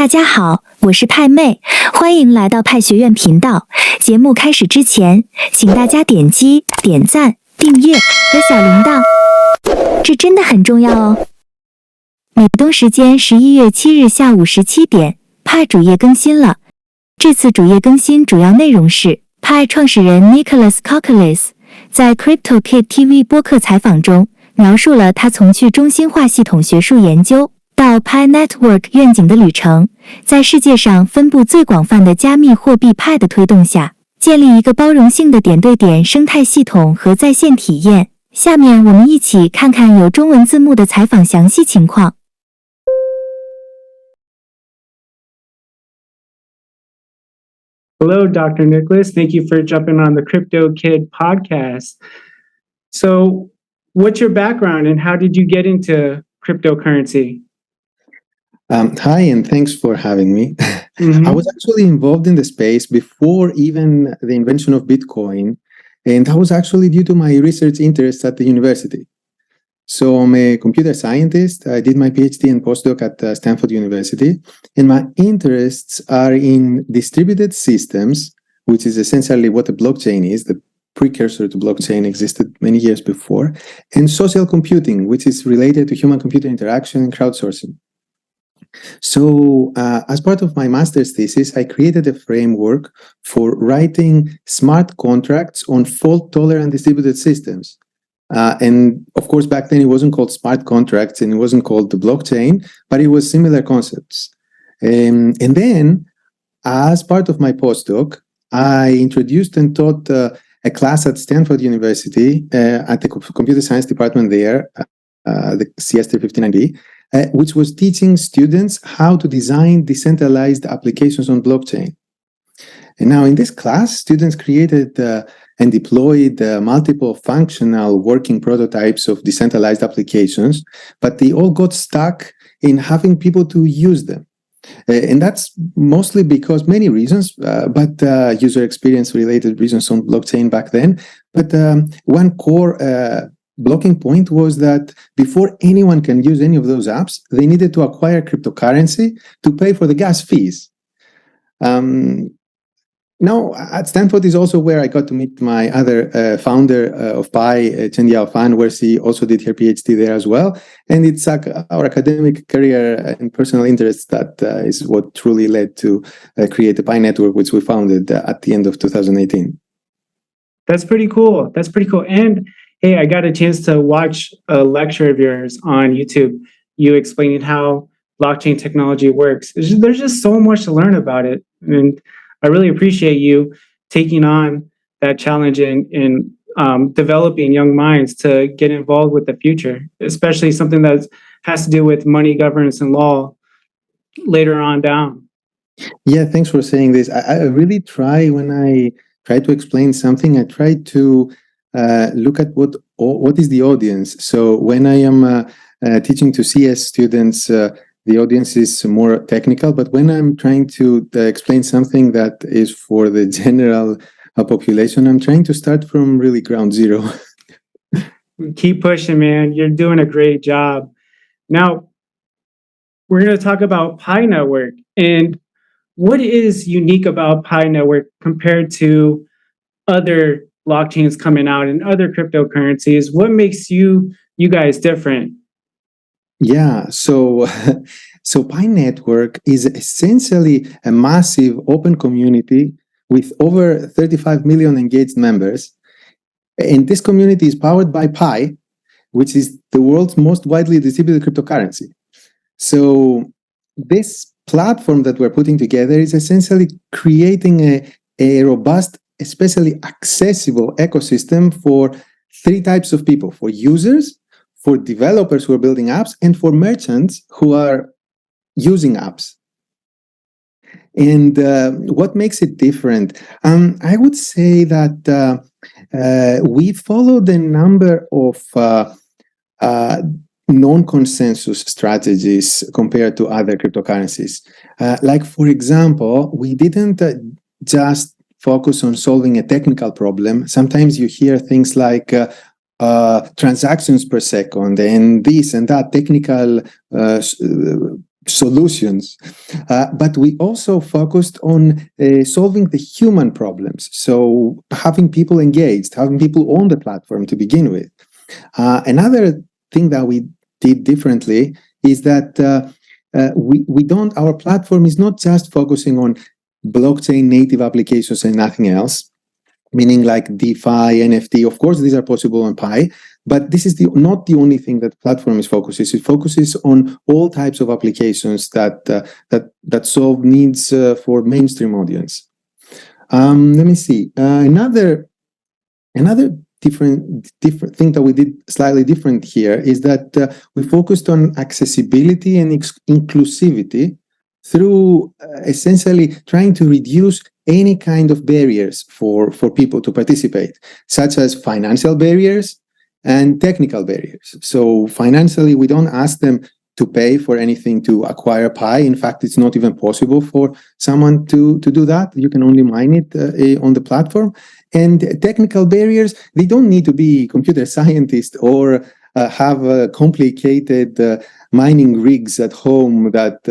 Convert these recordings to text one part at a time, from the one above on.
大家好，我是派妹，欢迎来到派学院频道。节目开始之前，请大家点击点赞、订阅和小铃铛，这真的很重要哦。美东时间11月7日下午17点，派主页更新了。这次主页更新主要内容是派创始人Nicolas博士在 CryptoKid TV 播客采访中描述了他从去中心化系统学术研究到 Pi Network 愿景的旅程，在世界上分布最广泛的加密货币派的推动下，建立一个包容性的点对点生态系统和在线体验。下面我们一起看看有中文字幕的采访详细情况。Hello, Dr. Nicolas. Thank you for jumping on the Crypto Kid podcast. So, what's your background and how did you get into cryptocurrency? Hi, and thanks for having me. Mm-hmm. I was actually involved in the space before even the invention of Bitcoin, and that was actually due to my research interests at the university. So I'm a computer scientist. I did my PhD and postdoc at Stanford University, and my interests are in distributed systems, which is essentially what a blockchain is. The precursor to blockchain existed many years before, and social computing, which is related to human-computer interaction and crowdsourcing. So as part of my master's thesis, I created a framework for writing smart contracts on fault-tolerant distributed systems. And of course, back then it wasn't called smart contracts and it wasn't called the blockchain, but it was similar concepts. And then, as part of my postdoc, I introduced and taught a class at Stanford University at the computer science department there, the CS359B, which was teaching students how to design decentralized applications on blockchain. And now in this class, students created and deployed multiple functional working prototypes of decentralized applications, but they all got stuck in having people to use them. And that's mostly because many reasons, but user experience related reasons on blockchain back then. But one core blocking point was that before anyone can use any of those apps, they needed to acquire cryptocurrency to pay for the gas fees. Now, at Stanford is also where I got to meet my other founder of Pi, Chen Yaofan, where she also did her PhD there as well. And it's our academic career and personal interests that is what truly led to create the Pi network, which we founded at the end of 2018. That's pretty cool. That's pretty cool. And hey, I got a chance to watch a lecture of yours on YouTube. You explaining how blockchain technology works. There's just so much to learn about it. And I really appreciate you taking on that challenge in developing young minds to get involved with the future, especially something that has to do with money, governance, and law later on down. Yeah, thanks for saying this. I really try, when I try to explain something, I try to look at what is the audience. So when I am teaching to CS students, the audience is more technical, but when I'm trying to explain something that is for the general population, I'm trying to start from really ground zero. Keep pushing, man. You're doing a great job. Now, we're going to talk about Pi Network. And what is unique about Pi Network compared to other blockchains coming out and other cryptocurrencies? What makes you guys different? Yeah, so Pi Network is essentially a massive open community with over 35 million engaged members. And this community is powered by Pi, which is the world's most widely distributed cryptocurrency. So this platform that we're putting together is essentially creating a robust, especially accessible ecosystem for three types of people: for users, for developers who are building apps, and for merchants who are using apps. And what makes it different? I would say that we followed a number of non-consensus strategies compared to other cryptocurrencies. Like, for example, we didn't just focus on solving a technical problem. Sometimes you hear things like transactions per second and this and that technical solutions, but we also focused on solving the human problems. So having people engaged, having people on the platform to begin with. Another thing that we did differently is that our platform is not just focusing on blockchain native applications and nothing else, meaning like DeFi, NFT. Of course, these are possible on Pi, but this is not the only thing that the platform is focuses. It focuses on all types of applications that solve needs for mainstream audience. Let me see. Another different thing that we did slightly different here is that we focused on accessibility and inclusivity through essentially trying to reduce any kind of barriers for people to participate, such as financial barriers and technical barriers. So financially, we don't ask them to pay for anything to acquire Pi. In fact, it's not even possible for someone to do that. You can only mine it on the platform. And technical barriers, they don't need to be computer scientists or have complicated mining rigs at home that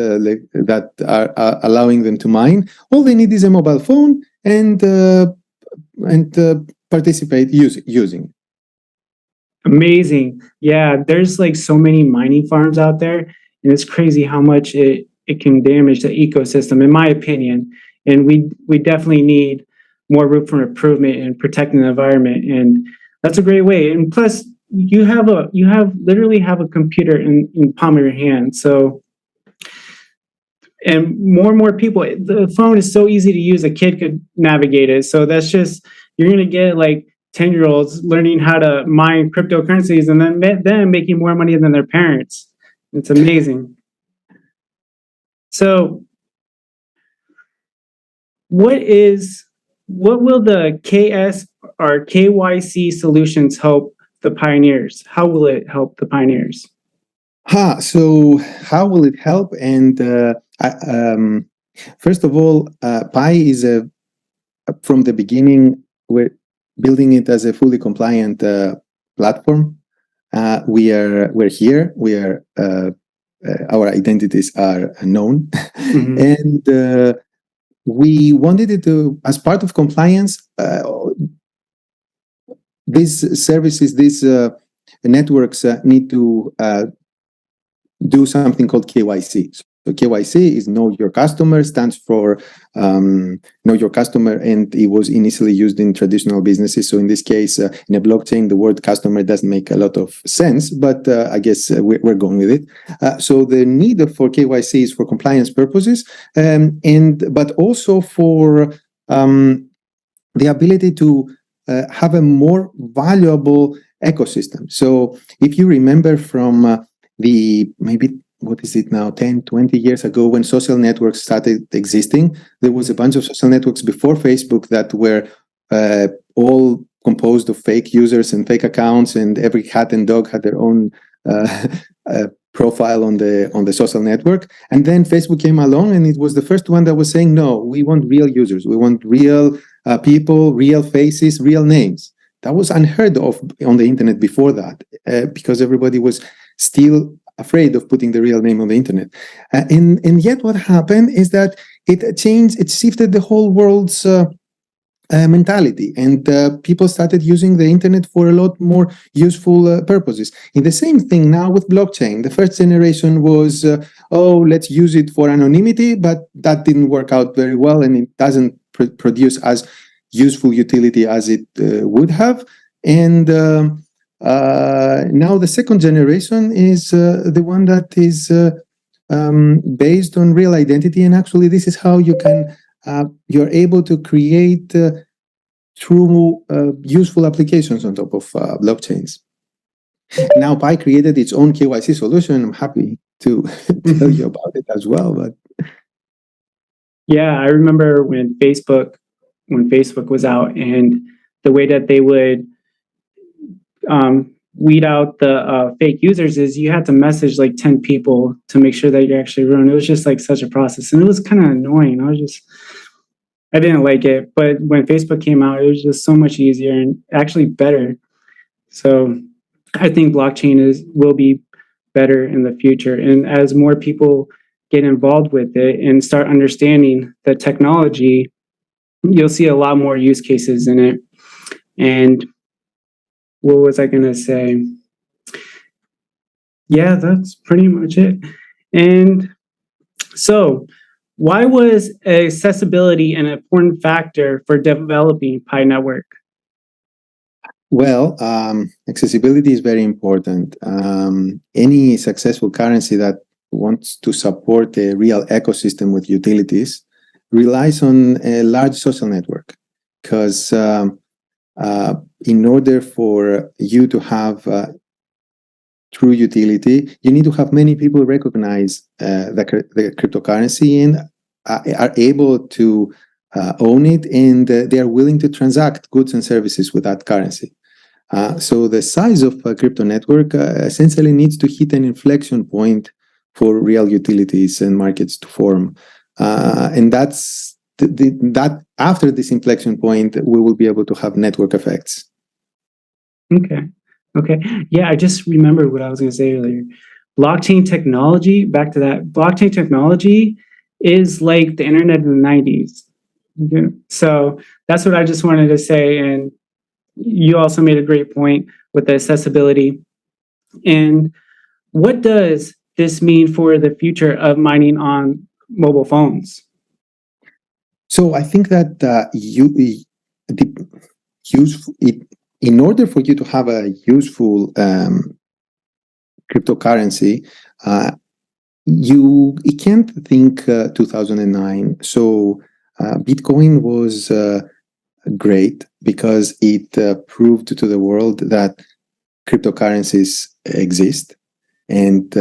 are allowing them to mine. All they need is a mobile phone and participate using. Amazing. Yeah, there's like so many mining farms out there, and it's crazy how much it can damage the ecosystem, in my opinion. And we definitely need more room for improvement in protecting the environment, and that's a great way. And plus, you literally have a computer in the palm of your hand. So, and more people, the phone is so easy to use. A kid could navigate it. So that's just, you're gonna get like 10-year-olds learning how to mine cryptocurrencies and then making more money than their parents. It's amazing. So what will the KS or KYC solutions help the pioneers? How will it help the pioneers? So how will it help? And first of all, Pi is from the beginning, we're building it as a fully compliant platform. We're here. Our identities are known, and we wanted it to, as part of compliance, these services, these networks need to do something called KYC. So KYC is Know Your Customer, stands for Know Your Customer, and it was initially used in traditional businesses. So in this case, in a blockchain, the word customer doesn't make a lot of sense, but I guess we're going with it. So the need for KYC is for compliance purposes, but also for the ability to have a more valuable ecosystem. So if you remember from what is it now, 10, 20 years ago, when social networks started existing, there was a bunch of social networks before Facebook that were all composed of fake users and fake accounts, and every cat and dog had their own profile on the social network. And then Facebook came along, and it was the first one that was saying, no, we want real users. We want real people, real faces, real names. That was unheard of on the internet before that, because everybody was still afraid of putting the real name on the internet. And yet what happened is that it shifted the whole world's mentality, and people started using the internet for a lot more useful purposes. In the same thing now with blockchain. The first generation was, let's use it for anonymity, but that didn't work out very well, and it doesn't produce as useful utility as it would have. And now the second generation is the one that is based on real identity, and actually this is how you can you're able to create true useful applications on top of blockchains. Now Pi created its own KYC solution. I'm happy to tell you about it as well. But yeah, I remember when Facebook was out, and the way that they would weed out the fake users is you had to message like 10 people to make sure that you're actually real. It was just like such a process, and it was kind of annoying. I didn't like it, but when Facebook came out, it was just so much easier and actually better. So I think blockchain will be better in the future, and as more people get involved with it and start understanding the technology, you'll see a lot more use cases in it. And what was I going to say? Yeah, that's pretty much it. And so, why was accessibility an important factor for developing Pi Network? Well, accessibility is very important. Any successful currency that wants to support a real ecosystem with utilities relies on a large social network, because in order for you to have true utility, you need to have many people recognize the cryptocurrency and are able to own it, and they are willing to transact goods and services with that currency. So the size of a crypto network essentially needs to hit an inflection point for real utilities and markets to form. And that's that after this inflection point, we will be able to have network effects. Okay. Yeah, I just remembered what I was going to say earlier. Blockchain technology, back to that, blockchain technology is like the internet in the 90s. Okay. So that's what I just wanted to say. And you also made a great point with the accessibility. And what does this mean for the future of mining on mobile phones? So I think that in order for you to have a useful cryptocurrency, you can't think 2009. So Bitcoin was great because it proved to the world that cryptocurrencies exist, and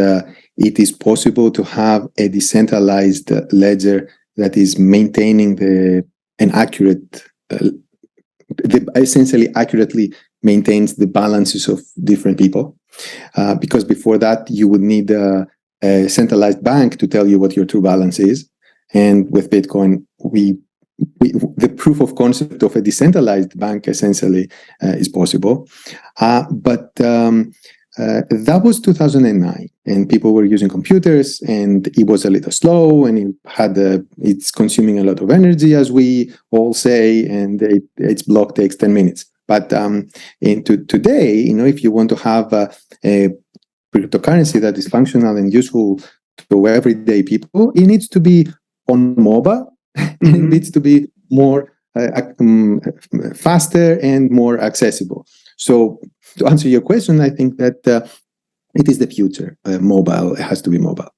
it is possible to have a decentralized ledger that is maintaining essentially accurately maintains the balances of different people. Because before that, you would need a centralized bank to tell you what your true balance is. And with Bitcoin, the proof of concept of a decentralized bank essentially is possible. But that was 2009, and people were using computers, and it was a little slow, and it's consuming a lot of energy, as we all say, and its block takes 10 minutes. But today, if you want to have a cryptocurrency that is functional and useful to everyday people, it needs to be on mobile, and it needs to be more faster and more accessible. So to answer your question, I think that it is the future. Mobile, it has to be mobile.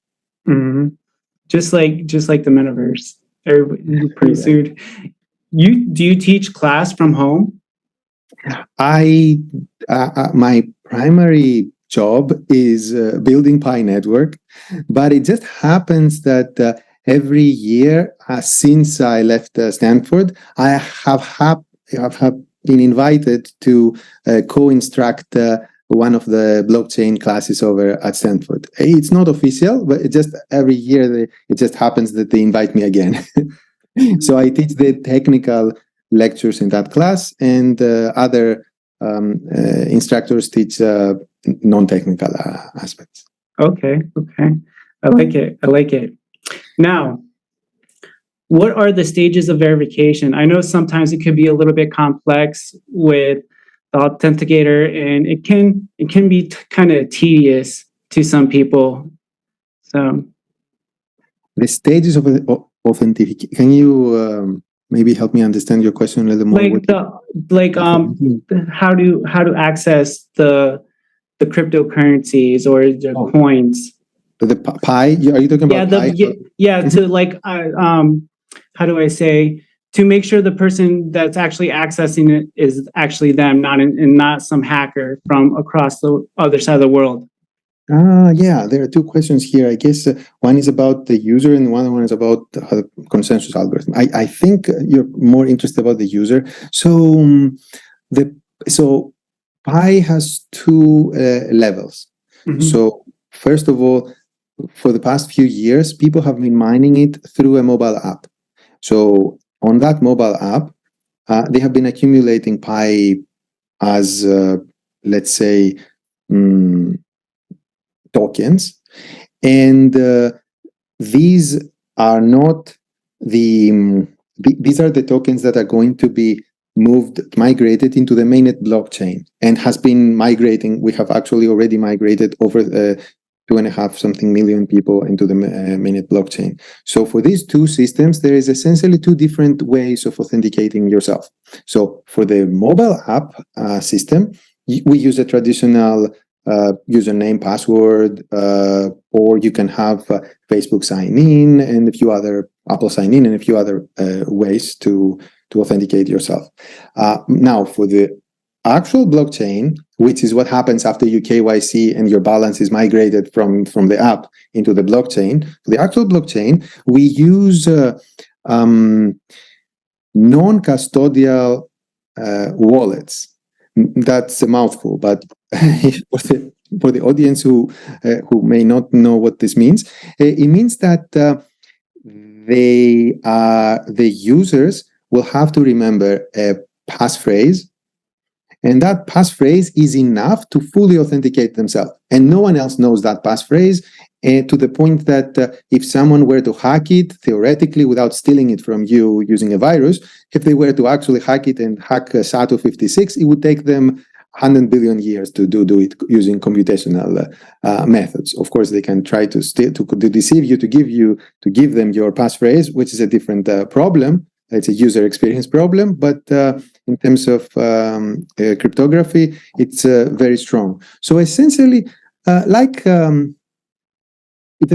Mm-hmm. Just like the metaverse. Everybody pretty soon. Do you teach class from home? My primary job is building Pi Network, but it just happens that every year since I left Stanford, I have been invited to co-instruct one of the blockchain classes over at Stanford. It's not official, but it just every year it just happens that they invite me again. So I teach the technical lectures in that class, and other instructors teach non-technical aspects. Okay. I like it. Now, what are the stages of verification? I know sometimes it could be a little bit complex with the authenticator, and it can be kind of tedious to some people. So the stages of authentication. Can you maybe help me understand your question a little more? How to access the cryptocurrencies or the coins. The Pi? Are you talking about Pi? To how do I say, to make sure the person that's actually accessing it is actually them, not some hacker from across the other side of the world. Yeah, there are two questions here. I guess one is about the user and one is about the consensus algorithm. I think you're more interested about the user. So Pi has two levels. Mm-hmm. So first of all, for the past few years, people have been mining it through a mobile app. So on that mobile app, they have been accumulating Pi as, let's say, tokens. And these are not these are the tokens that are going to be migrated into the mainnet blockchain, and has been migrating. We have actually already migrated over 2.5 something million people into the mainnet blockchain. So for these two systems, there is essentially two different ways of authenticating yourself. So for the mobile app system, we use a traditional username, password, or you can have Facebook sign in and a few other Apple sign in and a few other ways to authenticate yourself. Now, for the actual blockchain, which is what happens after you KYC and your balance is migrated from the app into the blockchain, for the actual blockchain, we use non-custodial wallets. That's a mouthful, but for the audience who may not know what this means, it means that the users will have to remember a passphrase, and that passphrase is enough to fully authenticate themselves. And no one else knows that passphrase, to the point that if someone were to hack it, theoretically, without stealing it from you using a virus, if they were to actually hack it and hack SATO 56, it would take them 100 billion years to do it using computational methods. Of course, they can try to deceive you, to give them your passphrase, which is a different problem. It's a user experience problem, but in terms of cryptography, it's very strong. So essentially, the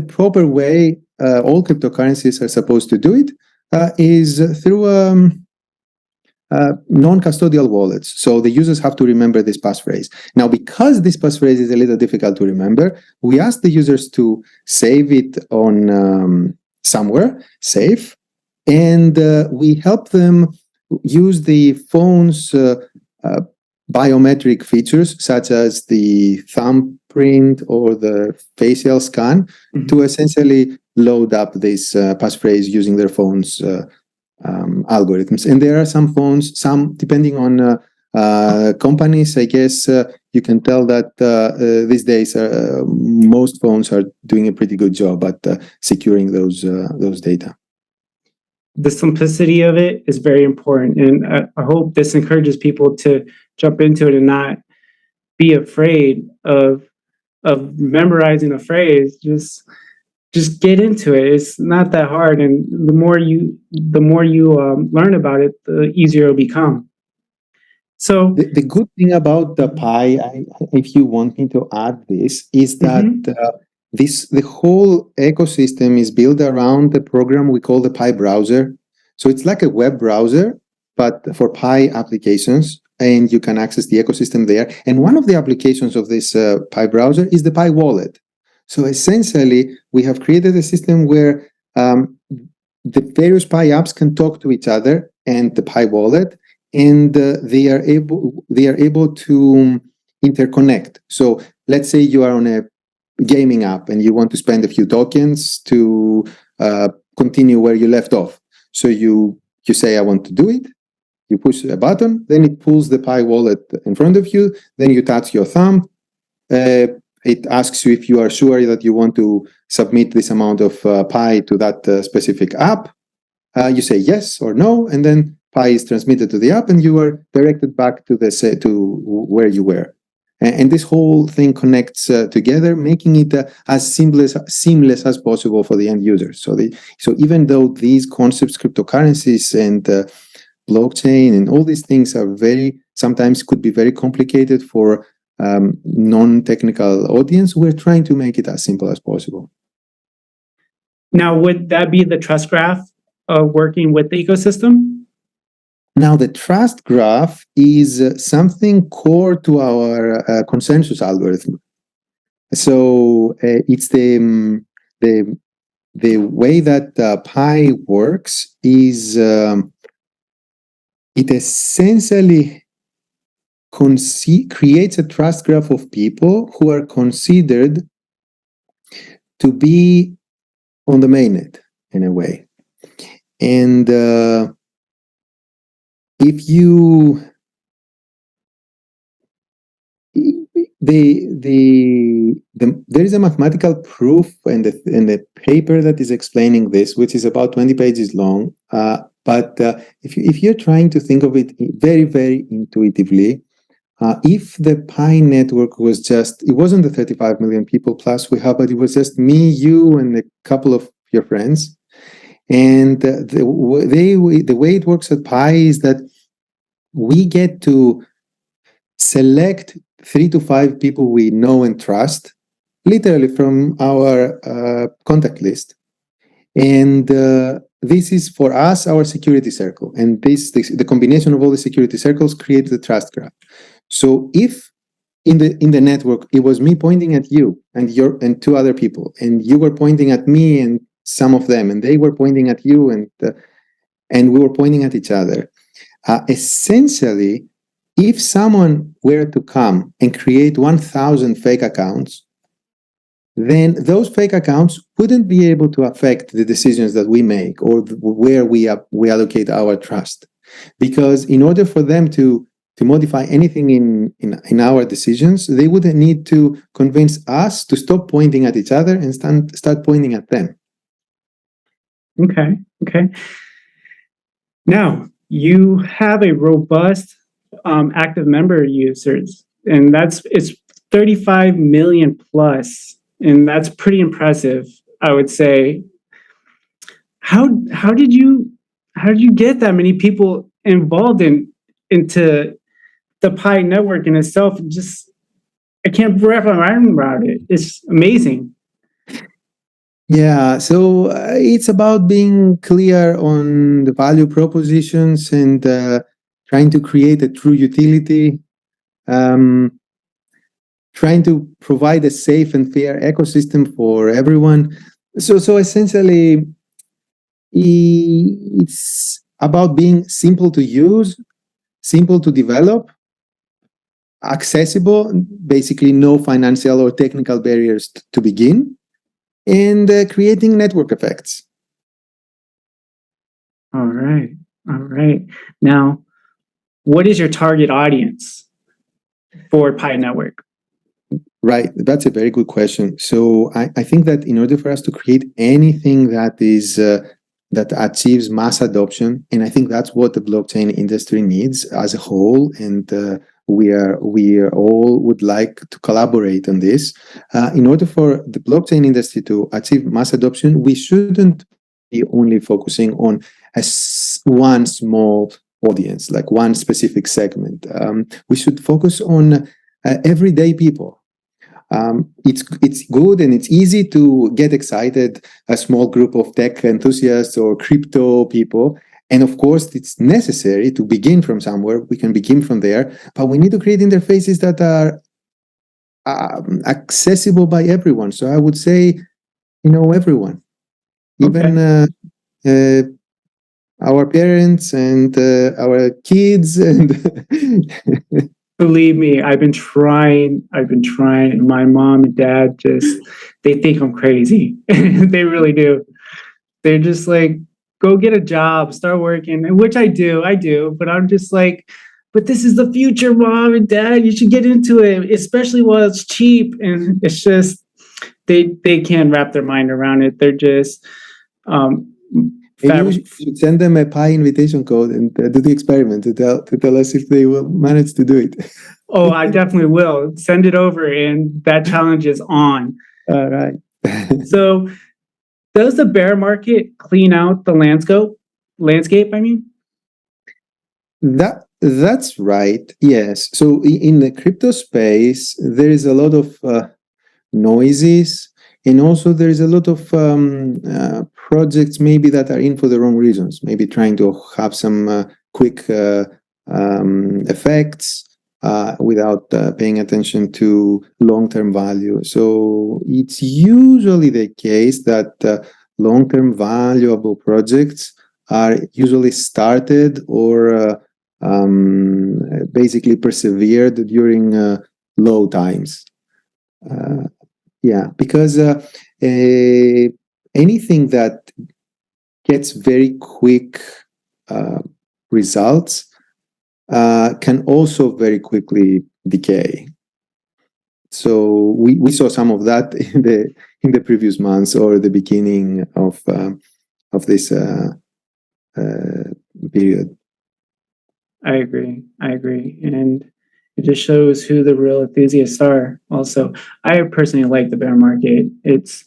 proper way all cryptocurrencies are supposed to do it is through non-custodial wallets. So the users have to remember this passphrase. Now, because this passphrase is a little difficult to remember, we ask the users to save it on somewhere safe, and we help them use the phone's biometric features, such as the thumbprint or the facial scan, to essentially load up this passphrase using their phone's algorithms. And there are some phones, depending on companies, I guess you can tell that these days most phones are doing a pretty good job at securing those data. The simplicity of it is very important, and I hope this encourages people to jump into it and not be afraid of memorizing a phrase. Just get into it. It's not that hard, and the more you learn about it, the easier it'll become. So the good thing about the Pi, if you want me to add this, is that the whole ecosystem is built around the program we call the Pi browser. So it's like a web browser, but for Pi applications, and you can access the ecosystem there. And one of the applications of this Pi browser is the Pi wallet. So essentially, we have created a system where the various Pi apps can talk to each other and the Pi wallet, and they are able to interconnect. So let's say you are on a gaming app and you want to spend a few tokens to continue where you left off. So you say, I want to do it. You push a button, then it pulls the Pi wallet in front of you. Then you touch your thumb. It asks you if you are sure that you want to submit this amount of Pi to that specific app. You say yes or no, and then Pi is transmitted to the app, and you are directed back to where you were. And this whole thing connects together, making it as seamless as possible for the end user. So even though these concepts, cryptocurrencies and blockchain and all these things are sometimes could be very complicated for non-technical audience, we're trying to make it as simple as possible. Now, would that be the trust graph working with the ecosystem? Now, the trust graph is something core to our consensus algorithm. So it's the way that Pi works is it essentially creates a trust graph of people who are considered to be on the mainnet in a way. And there is a mathematical proof in the paper that is explaining this, which is about 20 pages long. But if you're trying to think of it very, very intuitively, if the Pi network was it wasn't the 35 million people plus we have, but it was just me, you, and a couple of your friends. And the way it works at Pi is that we get to select 3 to 5 people we know and trust, literally from our contact list. And this is, for us, our security circle. And the combination of all the security circles creates the trust graph. So if in the network it was me pointing at you and 2 other people, and you were pointing at me and some of them, and they were pointing at you, and we were pointing at each other, essentially, if someone were to come and create 1,000 fake accounts, then those fake accounts wouldn't be able to affect the decisions that we make or where we allocate our trust. Because in order for them to modify anything in our decisions, they would need to convince us to stop pointing at each other and start pointing at them. Okay. Now, you have a robust active member users, and it's 35 million plus, and that's pretty impressive, I would say. How did you get that many people involved into the Pi network in itself? I can't wrap my mind around it. It's amazing. Yeah, so it's about being clear on the value propositions and trying to create a true utility, trying to provide a safe and fair ecosystem for everyone. So essentially, it's about being simple to use, simple to develop, accessible, basically no financial or technical barriers to begin, and creating network effects. All right. Now, what is your target audience for Pi Network? Right, that's a very good question. So I think that in order for us to create anything that that achieves mass adoption, and I think that's what the blockchain industry needs as a whole, and we all would like to collaborate on this. In order for the blockchain industry to achieve mass adoption, we shouldn't be only focusing on one small audience, like one specific segment. We should focus on everyday people. It's good and it's easy to get excited, a small group of tech enthusiasts or crypto people. And of course, it's necessary to begin from somewhere. We can begin from there, but we need to create interfaces that are accessible by everyone. So I would say, everyone, even our parents and our kids. And believe me, I've been trying. My mom and dad they think I'm crazy. They really do. They're just like, go get a job, start working, which I do. But I'm just like, but this is the future, mom and dad. You should get into it, especially while it's cheap. And it's just, they can't wrap their mind around it. They're just, you should send them a Pi invitation code and do the experiment to tell us if they will manage to do it. Oh, I definitely will. Send it over, and that challenge is on. All right. So, does the bear market clean out the landscape? I mean, that's right. Yes. So in the crypto space, there is a lot of noises, and also there is a lot of projects maybe that are in for the wrong reasons, maybe trying to have some quick effects without paying attention to long-term value. So it's usually the case that long-term valuable projects are usually started or basically persevered during low times. Because anything that gets very quick results can also very quickly decay. So we saw some of that in the previous months or the beginning of this period. I agree. And it just shows who the real enthusiasts are. Also, I personally like the bear market. It's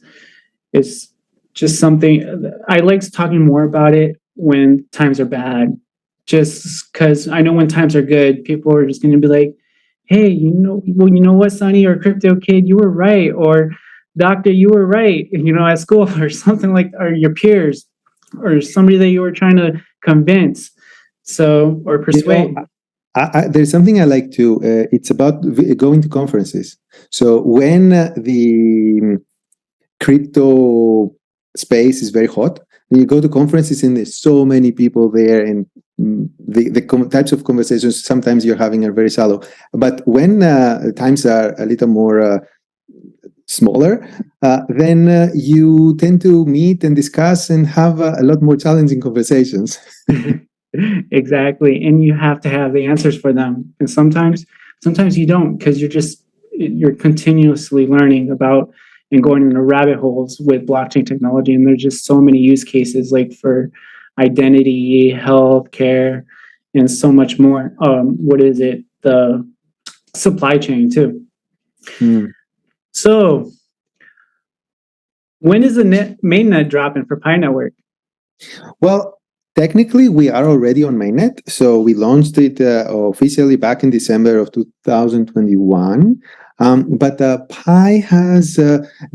just something I like talking more about it when times are bad. Just because I know when times are good, people are just going to be like, "Hey, you know what, Sonny or crypto kid, you were right," or "Doctor, you were right," at school, or something like, or your peers, or somebody that you were trying to convince, or persuade. There's something I like to. It's about going to conferences. So when the crypto space is very hot, you go to conferences and there's so many people there, and the types of conversations sometimes you're having are very shallow. But when times are a little more smaller, then you tend to meet and discuss and have a lot more challenging conversations. Exactly, and you have to have the answers for them, and sometimes you don't, because you're continuously learning about and going into rabbit holes with blockchain technology, and there's just so many use cases, like for identity, healthcare, and so much more. The supply chain too. So when is the mainnet dropping for Pi Network? Well, technically, we are already on mainnet. So we launched it officially back in December of 2021. But Pi has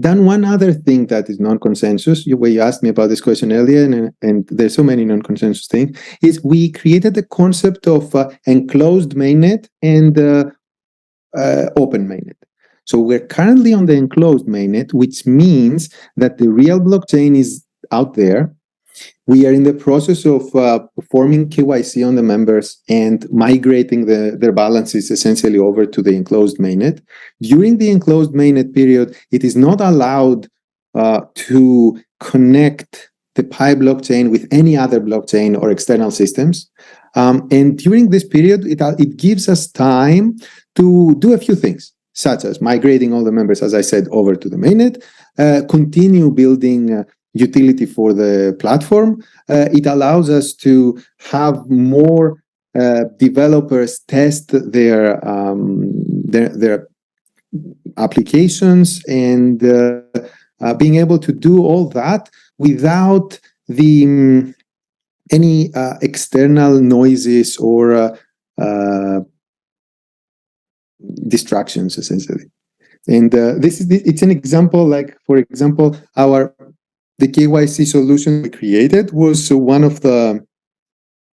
done one other thing that is non-consensus. You asked me about this question earlier, and there's so many non-consensus things, is we created the concept of enclosed mainnet and open mainnet. So we're currently on the enclosed mainnet, which means that the real blockchain is out there. We are in the process of performing KYC on the members and migrating their balances essentially over to the enclosed mainnet. During the enclosed mainnet period, it is not allowed to connect the Pi blockchain with any other blockchain or external systems. And during this period, it gives us time to do a few things, such as migrating all the members, as I said, over to the mainnet, continue building utility for the platform. It allows us to have more developers test their applications, and being able to do all that without any external noises or distractions, essentially. And it's an example. Like, for example, the KYC solution we created was one of the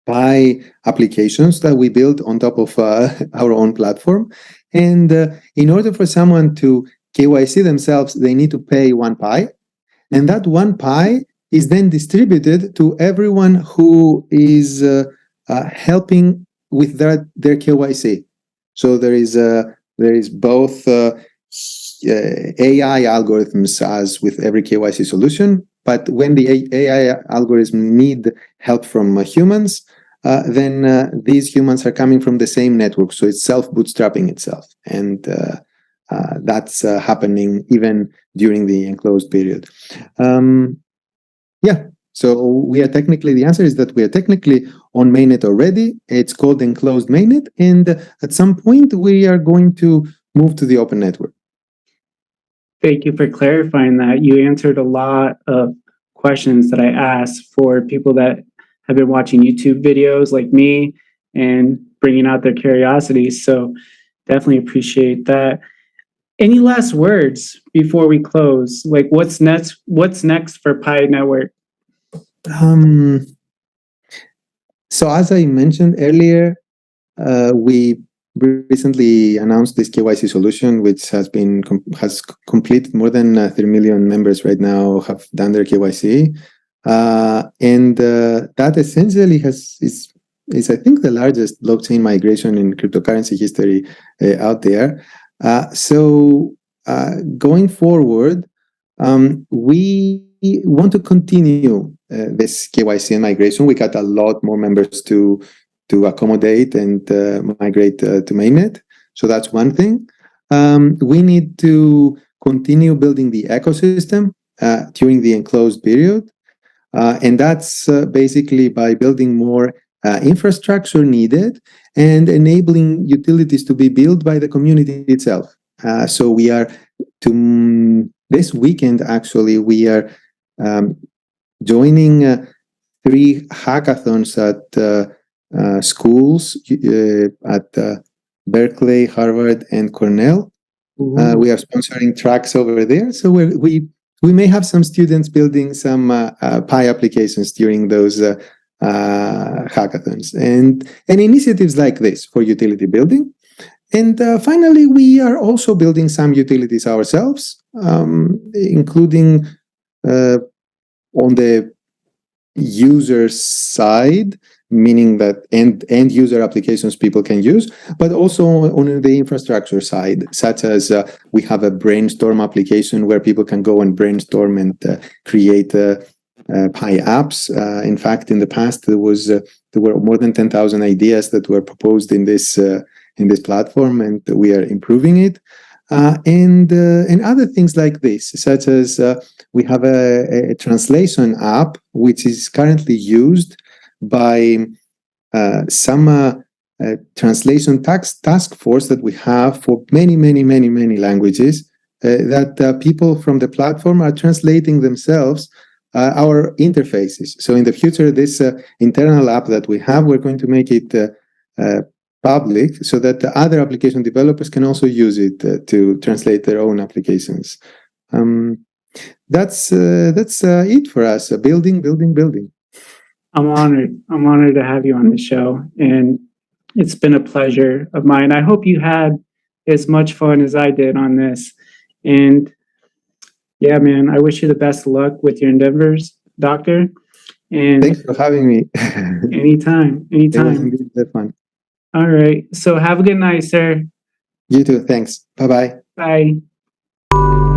Pi applications that we built on top of our own platform. And in order for someone to KYC themselves, they need to pay 1 Pi. And that 1 Pi is then distributed to everyone who is helping with their KYC. So there is both AI algorithms, as with every KYC solution. But when the AI algorithms need help from humans, then these humans are coming from the same network. So it's self-bootstrapping itself. And that's happening even during the enclosed period. So the answer is that we are technically on mainnet already. It's called enclosed mainnet. And at some point, we are going to move to the open network. Thank you for clarifying that. You answered a lot of questions that I asked for people that have been watching YouTube videos like me and bringing out their curiosities. So definitely appreciate that. Any last words before we close? Like, what's next? What's next for Pi Network? So as I mentioned earlier, we recently announced this KYC solution, which has completed more than 3 million members right now have done their KYC, and that essentially is I think the largest blockchain migration in cryptocurrency history out there. So going forward, we want to continue this KYC and migration. We got a lot more members to accommodate and migrate to mainnet. So that's one thing. we need to continue building the ecosystem during the enclosed period. And that's basically by building more infrastructure needed and enabling utilities to be built by the community itself. So we are, this weekend actually, we are joining 3 hackathons at schools at Berkeley, Harvard, and Cornell. We are sponsoring tracks over there. So we may have some students building some Pi applications during those hackathons and initiatives like this for utility building. And finally, we are also building some utilities ourselves, including on the user side, meaning that end user applications people can use, but also on the infrastructure side, such as we have a brainstorm application where people can go and brainstorm and create Pi apps. In fact, in the past, there were more than 10,000 ideas that were proposed in this platform, and we are improving it. And other things like this, such as we have a translation app, which is currently used by some translation task force that we have for many languages, that people from the platform are translating themselves our interfaces. So in the future, this internal app that we have, we're going to make it public so that the other application developers can also use it to translate their own applications. That's it for us. Building. I'm honored to have you on the show, and it's been a pleasure of mine. I hope you had as much fun as I did on this. And yeah, man, I wish you the best of luck with your endeavors, Doctor. And thanks for having me. Anytime. It was indeed fun. All right. So have a good night, sir. You too. Thanks. Bye-bye. Bye.